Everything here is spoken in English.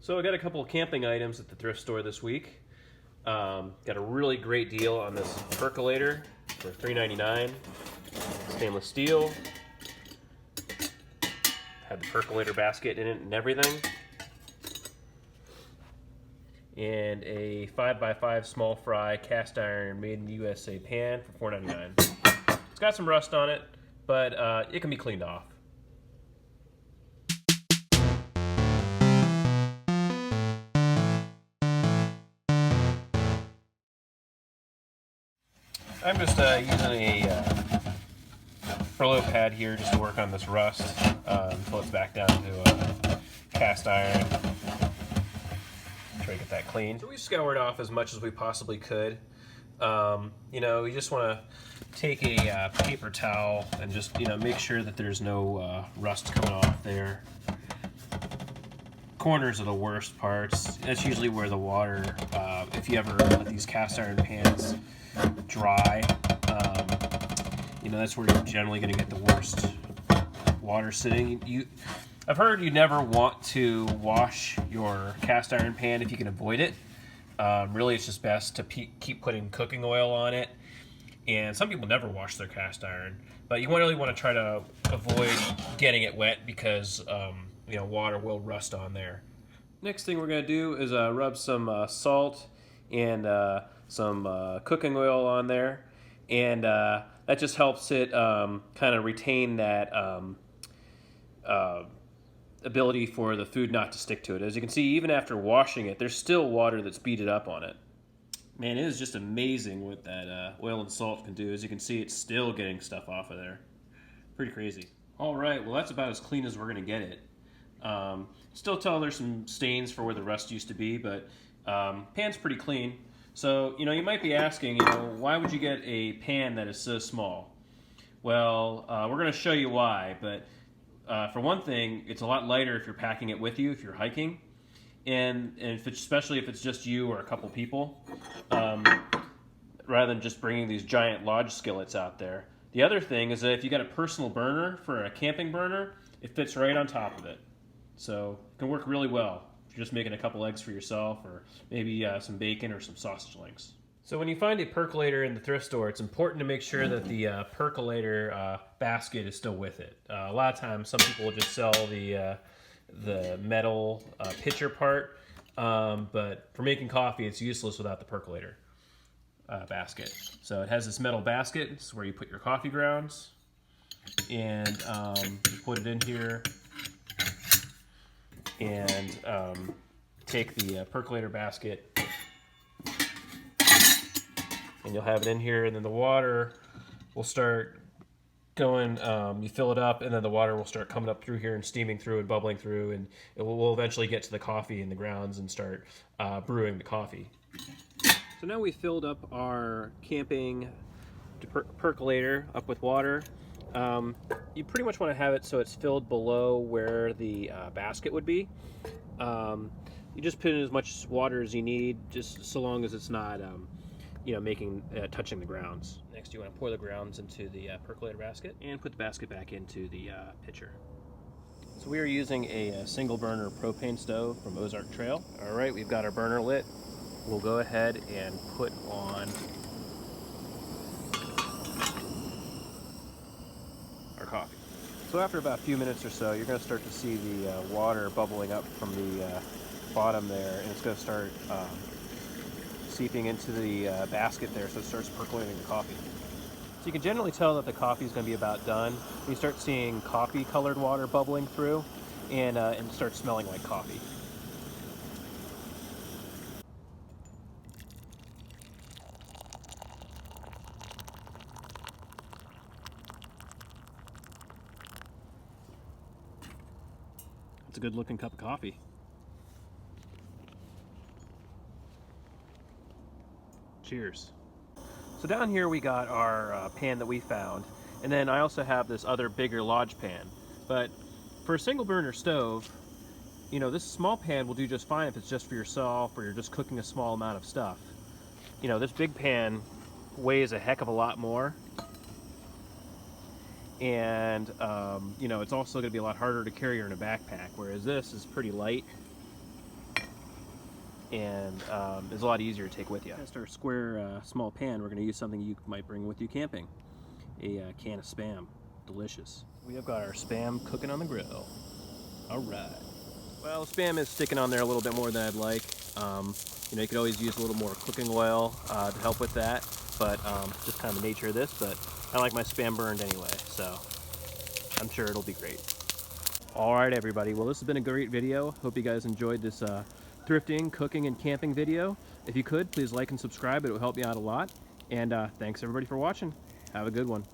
So I got a couple of camping items at the thrift store this week. Got a really great deal on this percolator for $3.99. Stainless steel. Had the percolator basket in it and everything. And a 5x5 small fry cast iron made in the USA pan for $4.99. It's got some rust on it, but it can be cleaned off. I'm just using a Perlo pad here just to work on this rust until it's back down to cast iron. Try to get that clean. So we scoured off as much as we possibly could. You just want to take a paper towel and just make sure that there's no rust coming off there. Corners are the worst parts. That's usually where the water, if you ever let these cast iron pans dry, that's where you're generally going to get the worst water sitting. I've heard you never want to wash your cast iron pan if you can avoid it. Really, it's just best to keep putting cooking oil on it. And some people never wash their cast iron, but you really want to try to avoid getting it wet because water will rust on there. Next thing we're going to do is rub some salt and some cooking oil on there, and that just helps it kind of retain that ability for the food not to stick to it. As you can see, even after washing it, there's still water that's beaded up on it. Man, it is just amazing what that oil and salt can do. As you can see, it's still getting stuff off of there. Pretty crazy. All right, well, that's about as clean as we're going to get it. Still tell there's some stains for where the rust used to be, but pan's pretty clean. So, you might be asking, why would you get a pan that is so small? Well, we're going to show you why, but for one thing, it's a lot lighter if you're packing it with you, if you're hiking, and especially if it's just you or a couple people, rather than just bringing these giant lodge skillets out there. The other thing is that if you got a personal burner for a camping burner, it fits right on top of it. So it can work really well if you're just making a couple eggs for yourself, or maybe some bacon or some sausage links. So when you find a percolator in the thrift store, it's important to make sure that the percolator basket is still with it. A lot of times, some people will just sell the metal pitcher part, but for making coffee, it's useless without the percolator basket. So it has this metal basket. It's where you put your coffee grounds, and you put it in here, and take the percolator basket, and you'll have it in here, and then the water will start going, you fill it up, and then the water will start coming up through here and steaming through and bubbling through, and it will eventually get to the coffee in the grounds and start brewing the coffee. So now we filled up our camping percolator up with water. You pretty much want to have it so it's filled below where the basket would be. You just put in as much water as you need, just so long as it's not touching the grounds. Next, you want to pour the grounds into the percolator basket and put the basket back into the pitcher. So we are using a single burner propane stove from Ozark Trail. All right, we've got our burner lit. We'll go ahead and put on our coffee. So after about a few minutes or so, you're going to start to see the water bubbling up from the bottom there, and it's going to start seeping into the basket there, so it starts percolating the coffee. So you can generally tell that the coffee is going to be about done. You start seeing coffee-colored water bubbling through, and it starts smelling like coffee. It's a good-looking cup of coffee. Cheers. So down here we got our pan that we found, and then I also have this other bigger lodge pan. But for a single burner stove, this small pan will do just fine if it's just for yourself or you're just cooking a small amount of stuff. This big pan weighs a heck of a lot more, and it's also going to be a lot harder to carry in a backpack, whereas this is pretty light. and it's a lot easier to take with you. Test our square small pan. We're going to use something you might bring with you camping. A can of Spam. Delicious. We have got our Spam cooking on the grill. All right. Well, Spam is sticking on there a little bit more than I'd like. You know, you could always use a little more cooking oil to help with that, but just kind of the nature of this. But I like my Spam burned anyway, so I'm sure it'll be great. All right, everybody. Well, this has been a great video. Hope you guys enjoyed this thrifting, cooking, and camping video. If you could, please like and subscribe. It will help me out a lot. And thanks, everybody, for watching. Have a good one.